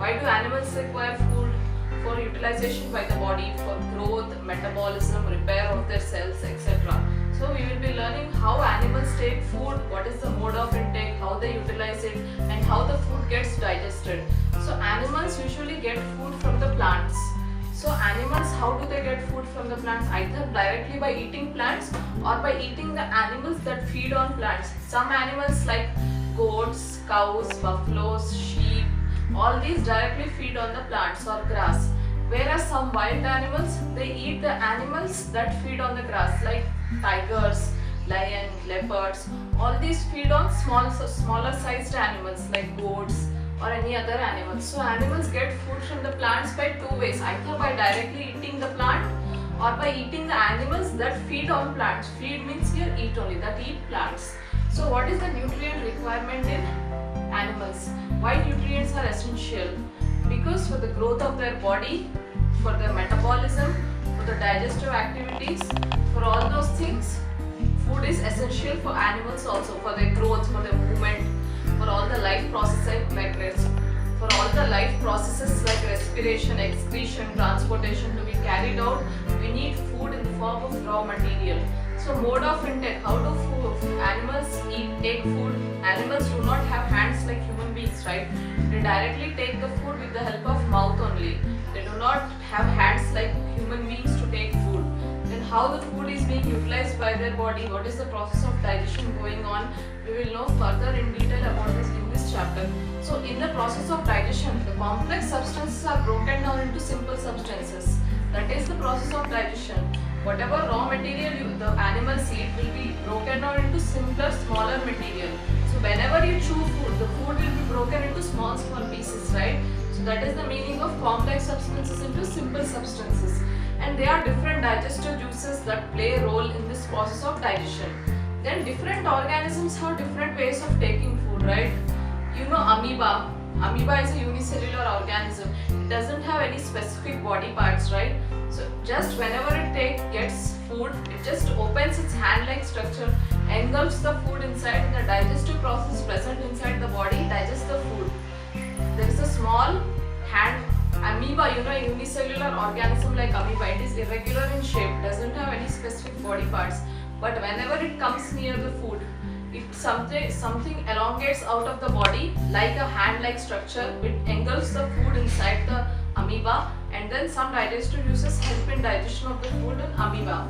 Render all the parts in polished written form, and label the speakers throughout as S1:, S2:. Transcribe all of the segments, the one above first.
S1: Why do animals require food? For utilization by the body, for growth, metabolism, repair of their cells, etc. So we will be learning how animals take food, what is the mode of intake, how they utilize it, and how the food gets digested. So animals usually get food from the plants. So animals, how do they get food from the plants? Either directly by eating plants or by eating the animals that feed on plants. Some animals like goats, cows, buffaloes, sheep, all these directly feed on the plants or grass. Whereas some wild animals, they eat the animals that feed on the grass, like tigers, lion, leopards. All these feed on smaller sized animals like goats or any other animals. So animals get food from the plants by two ways, either by directly eating the plant or by eating the animals that feed on plants. Feed means here eat only, that eat plants. So what is the nutrient requirement in animals? Why nutrients are essential? Because for the growth of their body, for their metabolism, for the digestive activities, for all those things, food is essential for animals also, for their growth, for their movement, for all the life processes like respiration, excretion, transportation to be carried out. We need food in the form of raw material. So mode of intake, how do animals take food? Animals do not have hands like human beings, right? They directly take the food with the help of mouth only. They do not have hands like human beings to take food. Then how the food is being utilized by their body, what is the process of digestion going on, we will know further in detail about this in this chapter. So in the process of digestion, the complex substances are broken down into simple substances. That is the process of digestion. Whatever raw material the animals eat will be broken down into simpler, smaller material. So whenever you chew food, the food will be broken into small pieces, right? So that is the meaning of complex substances into simple substances. And there are different digestive juices that play a role in this process of digestion. Then different organisms have different ways of taking food, right? You know amoeba. Amoeba is a unicellular organism. It doesn't have any specific body parts, right? So just whenever it gets food, it just opens its hand-like structure, engulfs the food inside, and the digestive process present inside the body digests the food. There is a small hand amoeba, a unicellular organism like amoeba. It is irregular in shape, doesn't have any specific body parts. But whenever it comes near the food, something elongates out of the body like a hand-like structure. It engulfs the food inside the amoeba, and then some digestive juices help in digestion of the food in amoeba.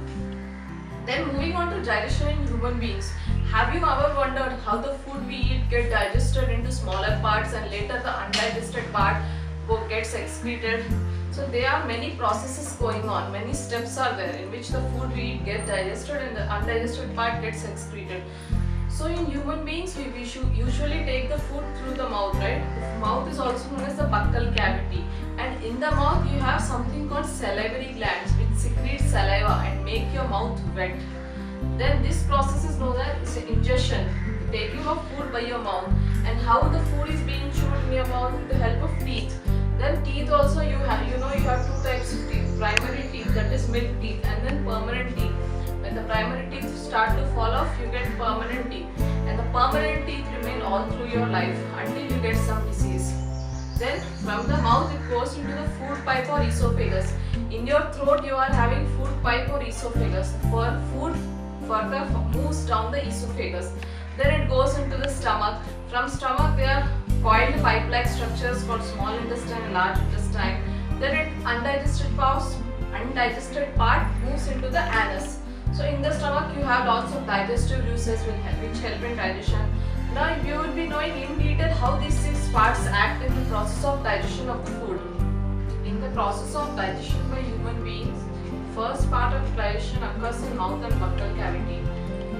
S1: Then moving on to digestion in human beings. Have you ever wondered how the food we eat get digested into smaller parts and later the undigested part gets excreted? So there are many processes going on, many steps are there in which the food we eat get digested and the undigested part gets excreted. So in human beings, we should usually take the food through the mouth, right? The mouth is also known as the buccal cavity. And in the mouth, you have something called salivary glands which secrete saliva and make your mouth wet. Then this process is known as ingestion, the taking of food by your mouth. And how the food is being chewed in your mouth with the help of teeth. Then teeth also you have two types of teeth. Primary teeth, that is milk teeth, and then permanent teeth. When the primary teeth start to fall off, you get permanent teeth. And the permanent teeth remain all through your life until you get some disease. Then from the mouth it goes into the food pipe or esophagus. In your throat you are having food pipe or esophagus. For food further moves down the esophagus. Then it goes into the stomach. From stomach there are coiled pipe-like structures called small intestine and large intestine. Then undigested part moves into the anus. So in the stomach you have lots of digestive juices which help in digestion. Now you will be knowing in detail how these 6 parts act in the process of digestion of the food. In the process of digestion by human beings, first part of digestion occurs in mouth and buccal cavity.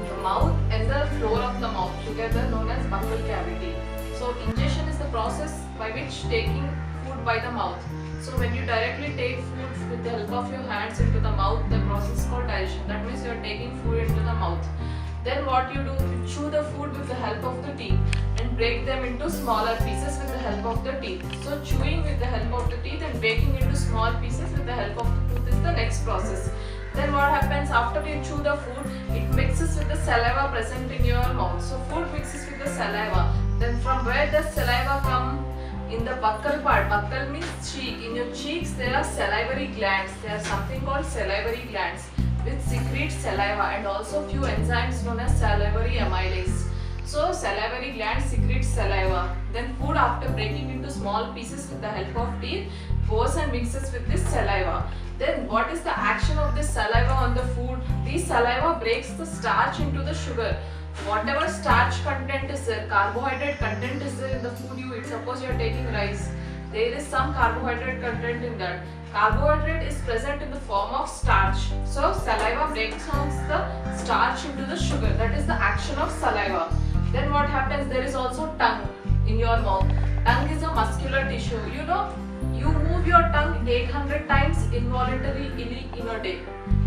S1: The mouth and the floor of the mouth together known as buccal cavity. So ingestion is the process by which taking food by the mouth. So when you directly take food with the help of your hands into the mouth, the process is called digestion. That means you are taking food into the mouth. Then what you do, you chew the food with the help of the teeth and break them into smaller pieces with the help of the teeth. So chewing with the help of the teeth and breaking into small pieces with the help of the tooth is the next process. Then what happens after you chew the food, it mixes with the saliva present in your mouth. So food mixes with the saliva. Then from where does saliva come? In the buccal part, buccal means cheek. In your cheeks there are salivary glands. There are something called salivary glands which secrete saliva, and also few enzymes known as salivary amylase. So salivary glands secrete saliva. Then food, after breaking into small pieces with the help of teeth, goes and mixes with this saliva. Then what is the action of this saliva on the food? This saliva breaks the starch into the sugar. Whatever starch content is there, carbohydrate content is there in the food you eat. Suppose you are taking rice, there is some carbohydrate content in that. Carbohydrate is present in the form of starch. So saliva breaks down the starch into the sugar. That is the action of saliva. Then what happens? There is also tongue in your mouth. Tongue is a muscular tissue. You know, you move your tongue 800 times involuntarily in a day.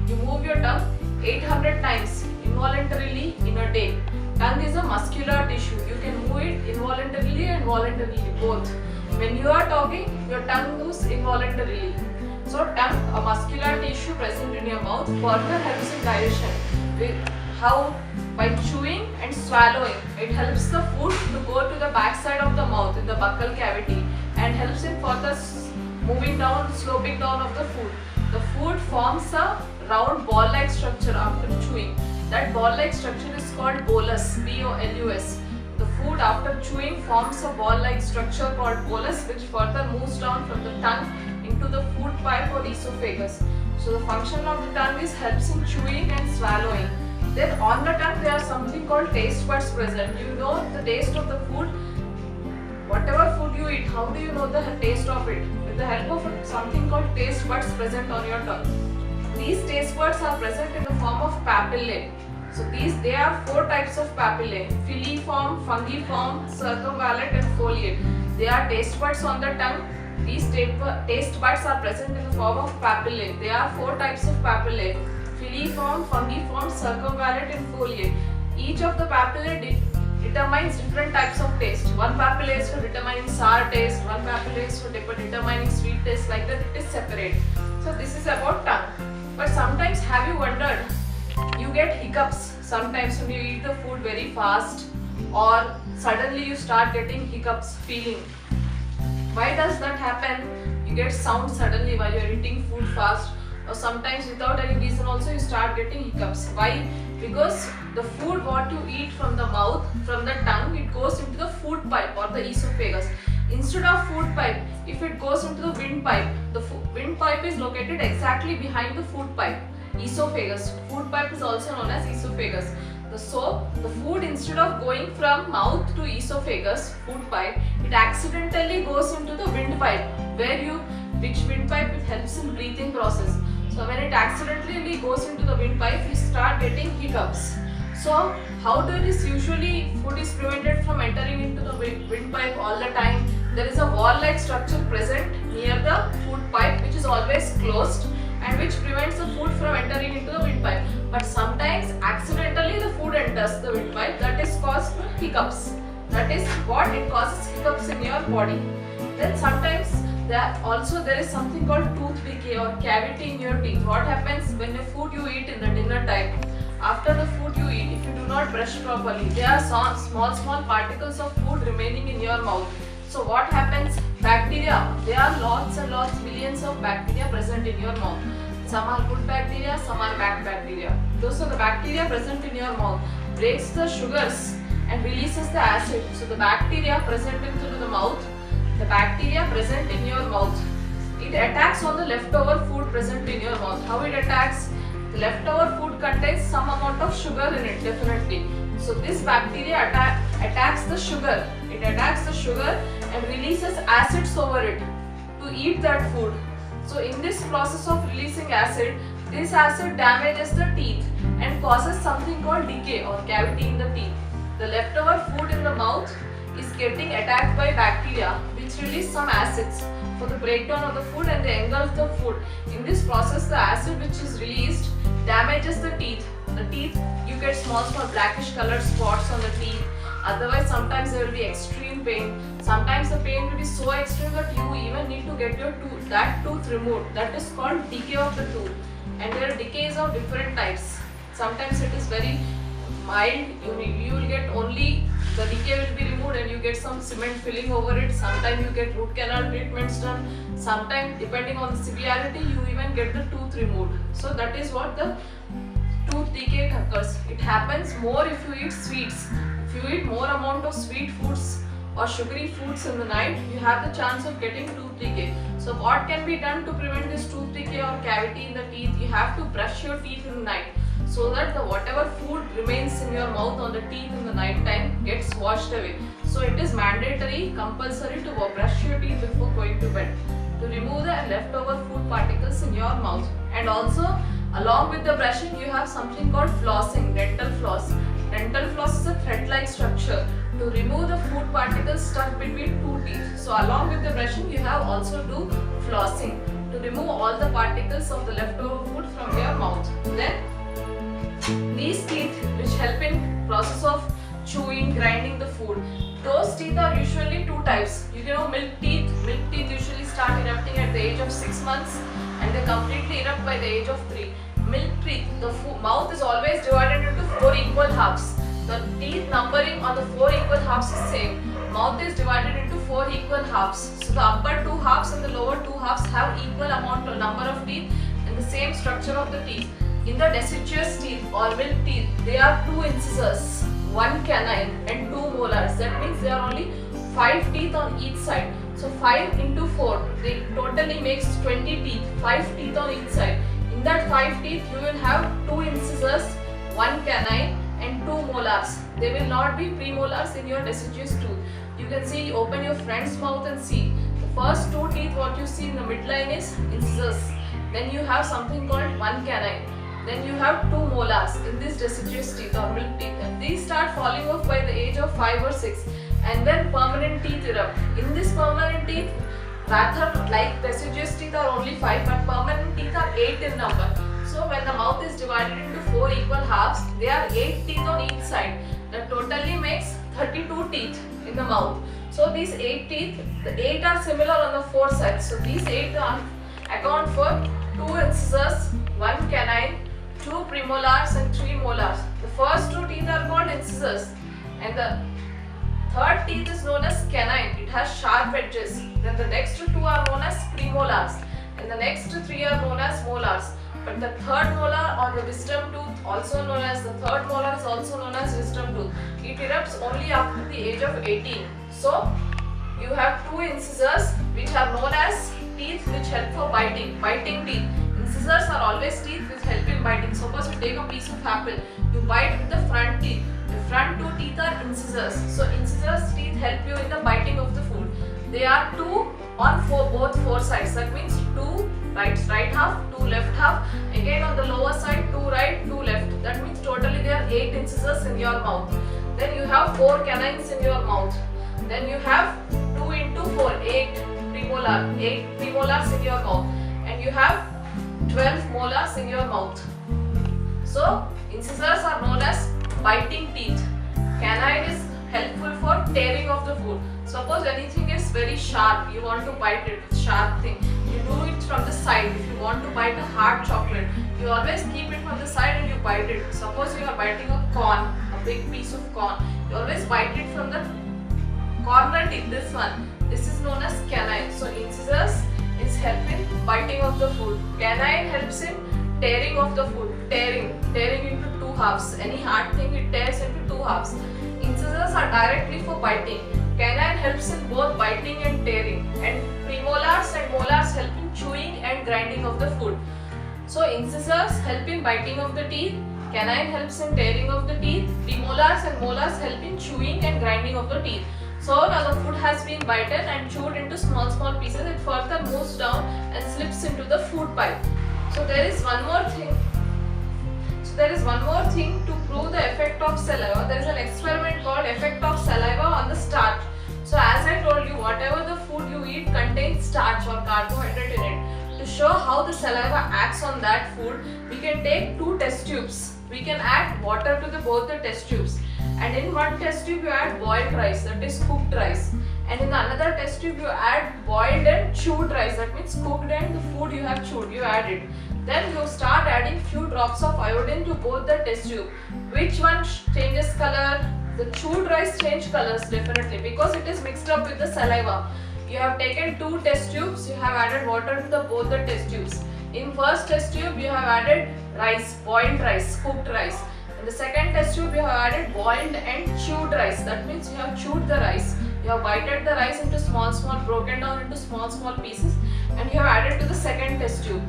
S1: You move your tongue 800 times involuntarily in a day. Tongue is a muscular tissue. You can move it involuntarily and voluntarily, both. When you are talking, your tongue moves involuntarily. So tongue, a muscular tissue present in your mouth, further helps in digestion. How? By chewing and swallowing. It helps the food to go to the back side of the mouth in the buccal cavity and helps in further moving down, sloping down of the food. The food forms a round ball-like structure after chewing. That ball-like structure is called bolus, B-O-L-U-S. The food after chewing forms a ball-like structure called bolus, which further moves down from the tongue into the food pipe or esophagus. So the function of the tongue is helps in chewing and swallowing. Then on the tongue there are something called taste buds present. You know the taste of the food. Whatever food you eat, how do you know the taste of it? With the help of something called taste buds present on your tongue. These taste buds are present in the form of papillae. So there are 4 types of papillae: filiform, fungiform, circumvallate and foliate. They are taste buds on the tongue. These taste buds are present in the form of papillae. There are 4 types of papillae: filiform, fungiform, circumvallate and foliate. Each of the papillae determines different types of taste. One papillae is for determining sour taste, one papillae is for determining sweet taste. Like that, it is separate. So this is about tongue. But sometimes, have you wondered, you get hiccups sometimes when you eat the food very fast, or suddenly you start getting hiccups feeling. Why does that happen? You get sound suddenly while you are eating food fast, or sometimes without any reason also you start getting hiccups. Why? Because the food what you eat from the mouth, from the tongue, it goes into the food pipe or the esophagus. Instead of food pipe, if it goes into the windpipe, the windpipe is located exactly behind the food pipe, esophagus. Food pipe is also known as esophagus. So the food, instead of going from mouth to esophagus, food pipe, it accidentally goes into the windpipe, which windpipe it helps in breathing process. So when it accidentally goes into the windpipe, you start getting hiccups. So how this usually food is prevented from entering into the windpipe all the time? There is a wall-like structure present near the food pipe which is always closed and which prevents the food from entering into the windpipe. But sometimes accidentally the food enters the windpipe. That is caused hiccups. That is what it causes hiccups in your body. Then sometimes there is something called tooth decay or cavity in your teeth. What happens when the food you eat in the dinner time? After the food you eat, if you do not brush properly, there are small particles of food remaining in your mouth. So what happens? Bacteria. There are lots and lots, millions of bacteria present in your mouth. Some are good bacteria, some are bad bacteria. Those are the bacteria present in your mouth breaks the sugars and releases the acid. So the bacteria present into the mouth, it attacks on the leftover food present in your mouth. How it attacks? The leftover food contains some amount of sugar in it, definitely. So this bacteria attacks the sugar. It attacks the sugar and releases acids over it to eat that food. So in this process of releasing acid, this acid damages the teeth and causes something called decay or cavity in the teeth. The leftover food in the mouth is getting attacked by bacteria which release some acids for the breakdown of the food and they engulf the food. In this process, the acid which is released damages the teeth. The teeth, you get small blackish colored spots on the teeth. Otherwise, sometimes there will be extreme pain. Sometimes the pain will be so extreme that you even need to get your tooth removed. That is called decay of the tooth. And there are decays of different types. Sometimes it is very mild. You will get only the decay will be removed and you get some cement filling over it. Sometimes you get root canal treatments done. Sometimes, depending on the severity, you even get the tooth removed. So that is what the tooth decay occurs. It happens more if you eat sweets. If you eat more amount of sweet foods or sugary foods in the night, you have the chance of getting tooth decay. So what can be done to prevent this tooth decay or cavity in the teeth? You have to brush your teeth in the night so that the whatever food remains in your mouth on the teeth in the night time gets washed away. So it is mandatory, compulsory to brush your teeth before going to bed to remove the leftover food particles in your mouth. And also, along with the brushing, you have something called flossing, dental floss. Dental floss is a thread-like structure to remove the food particles stuck between two teeth. So along with the brushing, you have also do flossing to remove all the particles of the leftover food from your mouth. Then these teeth which help in process of chewing, grinding the food. Those teeth are usually two types. You know, milk teeth. Milk teeth usually start erupting at the age of 6 months and they completely erupt by the age of 3. Milk teeth, the mouth is always divided into 4 equal halves. The teeth numbering on the 4 equal halves is same. Mouth is divided into 4 equal halves. So the upper 2 halves and the lower 2 halves have equal amount of number of teeth and the same structure of the teeth. In the deciduous teeth or milk teeth, there are 2 incisors, 1 canine and 2 molars. That means there are only 5 teeth on each side. So 5 into 4, they totally makes 20 teeth, 5 teeth on each side. In that 5 teeth, you will have 2 incisors, 1 canine and 2 molars. They will not be premolars in your deciduous tooth. You can see, open your friend's mouth and see. The first 2 teeth what you see in the midline is incisors. Then you have something called 1 canine. Then you have 2 molars in this deciduous teeth or milk teeth. And these start falling off by the age of 5 or 6. And then permanent teeth erupt. In this permanent teeth, rather like deciduous teeth are only 5, but permanent teeth are 8 in number. So when the mouth is divided into 4 equal halves, there are 8 teeth on each side. That totally makes 32 teeth in the mouth. So these 8 teeth, the 8 are similar on the 4 sides. So these 8 account for 2 incisors, 1 canine, 2 premolars and 3 molars. The first 2 teeth are called incisors and the third teeth is known as canine. It has sharp edges. Then the next 2 are known as premolars and the next 3 are known as molars. But the third molar or the wisdom tooth, also known as the third molar, is also known as wisdom tooth. It erupts only after the age of 18. So you have 2 incisors which are known as teeth which help for biting teeth. Incisors are always teeth which help in biting. Suppose you take a piece of apple, you bite with the front teeth. The front 2 teeth are incisors. So incisors teeth help you in the biting of the food. They are 2 on both 4 sides. That means 2 right half, 2 left half. Again on the lower side, 2 right, 2 left. That means totally there are 8 incisors in your mouth. Then you have 4 canines in your mouth. Then you have 2 into 4, 8 premolars in your mouth. And you have 12 molars in your mouth. So incisors are known as biting teeth. Canine is helpful for tearing of the food. Suppose anything is very sharp, you want to bite it with sharp thing. You do it from the side. If you want to bite a hard chocolate, you always keep it from the side and you bite it. Suppose you are biting a corn, a big piece of corn, you always bite it from the corner teeth, this one. This is known as canine. So incisors is helping biting of the food. Canine helps in tearing of the food, tearing into 2 halves. Any hard thing it tears into 2 halves. Incisors are directly for biting. Canine helps in both biting and tearing. And premolars and molars help in chewing and grinding of the food. So incisors help in biting of the teeth. Canine helps in tearing of the teeth. Premolars and molars help in chewing and grinding of the teeth. So now the food has been bitten and chewed into small pieces. It further moves down and slips into the food pipe. So there is one more thing. To prove the effect of saliva. There is an experiment called effect of saliva on the starch. So as I told you, whatever the food you eat contains starch or carbohydrate in it. To show how the saliva acts on that food, we can take 2 test tubes. We can add water to both the test tubes. And in one test tube you add boiled rice, that is cooked rice. And in another other test tube you add boiled and chewed rice. That means cooked and the food you have chewed, you add it. Then you start adding few drops of iodine to both the test tube. Which one changes color? The chewed rice change colors definitely because it is mixed up with the saliva. You have taken 2 test tubes, you have added water to both the test tubes. In first test tube you have added rice, boiled rice, cooked rice. In the second test tube you have added boiled and chewed rice. That means you have chewed the rice. You have bited the rice into small broken down into small pieces and you have added to the second test tube.